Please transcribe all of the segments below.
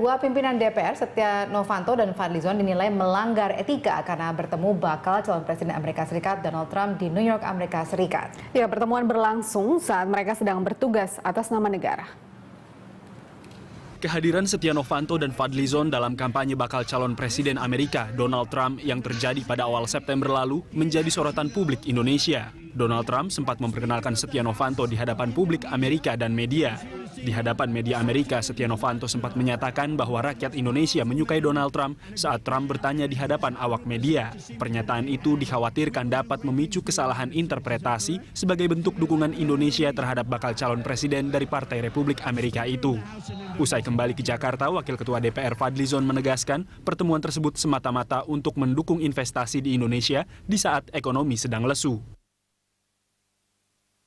Dua pimpinan DPR, Setia Novanto dan Fadlizon, dinilai melanggar etika karena bertemu bakal calon Presiden Amerika Serikat Donald Trump di New York, Amerika Serikat. Ya, pertemuan berlangsung saat mereka sedang bertugas atas nama negara. Kehadiran Setia Novanto dan Fadlizon dalam kampanye bakal calon Presiden Amerika Donald Trump yang terjadi pada awal September lalu menjadi sorotan publik Indonesia. Donald Trump sempat memperkenalkan Setia Novanto di hadapan publik Amerika dan media. Di hadapan media Amerika, Setia Novanto sempat menyatakan bahwa rakyat Indonesia menyukai Donald Trump saat Trump bertanya di hadapan awak media. Pernyataan itu dikhawatirkan dapat memicu kesalahan interpretasi sebagai bentuk dukungan Indonesia terhadap bakal calon presiden dari Partai Republik Amerika itu. Usai kembali ke Jakarta, Wakil Ketua DPR Fadlizon menegaskan pertemuan tersebut semata-mata untuk mendukung investasi di Indonesia di saat ekonomi sedang lesu.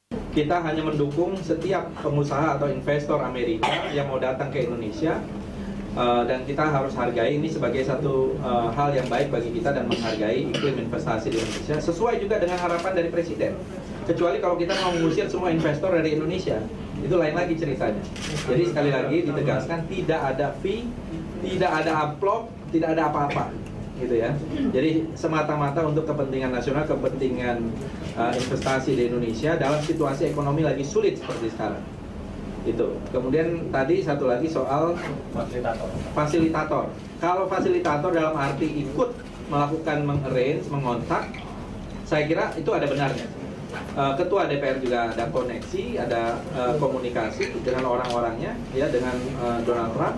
Kita hanya mendukung setiap pengusaha atau investor Amerika yang mau datang ke Indonesia, dan kita harus hargai ini sebagai satu hal yang baik bagi kita dan menghargai iklim investasi di Indonesia sesuai juga dengan harapan dari Presiden. Kecuali kalau kita mau mengusir semua investor dari Indonesia, itu lain lagi ceritanya. Jadi sekali lagi ditegaskan, tidak ada fee, tidak ada amplop, tidak ada apa-apa, gitu ya. Jadi semata-mata untuk kepentingan nasional, kepentingan investasi di Indonesia dalam situasi ekonomi lagi sulit seperti sekarang. Itu. Kemudian tadi satu lagi soal fasilitator. Kalau fasilitator dalam arti ikut melakukan mengarrange, mengontak, saya kira itu ada benarnya. Ketua DPR juga ada koneksi, ada komunikasi dengan orang-orangnya, ya, dengan Donald Trump.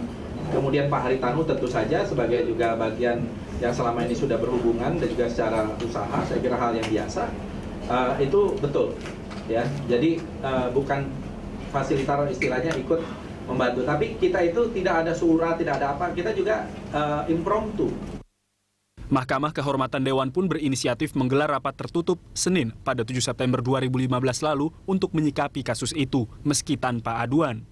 Kemudian Pak Haritanu tentu saja sebagai juga bagian yang selama ini sudah berhubungan dan juga secara usaha, saya kira hal yang biasa. Itu betul, ya. Jadi bukan fasilitator istilahnya ikut membantu, tapi kita itu tidak ada surat, tidak ada apa, kita juga impromptu. Mahkamah Kehormatan Dewan pun berinisiatif menggelar rapat tertutup Senin pada 7 September 2015 lalu untuk menyikapi kasus itu meski tanpa aduan.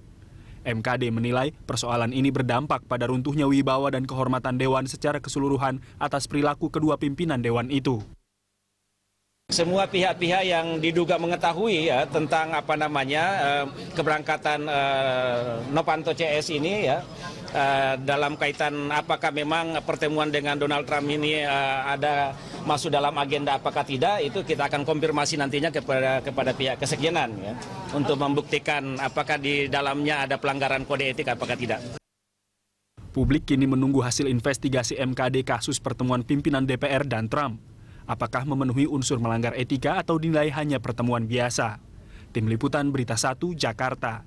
MKD menilai persoalan ini berdampak pada runtuhnya wibawa dan kehormatan Dewan secara keseluruhan atas perilaku kedua pimpinan Dewan itu. Semua pihak-pihak yang diduga mengetahui ya tentang keberangkatan Novanto CS ini ya dalam kaitan apakah memang pertemuan dengan Donald Trump ini ada masuk dalam agenda apakah tidak, itu kita akan konfirmasi nantinya kepada pihak kesekjenan ya untuk membuktikan apakah di dalamnya ada pelanggaran kode etik apakah tidak. Publik kini menunggu hasil investigasi MKD kasus pertemuan pimpinan DPR dan Trump. Apakah memenuhi unsur melanggar etika atau dinilai hanya pertemuan biasa? Tim Liputan Berita 1, Jakarta.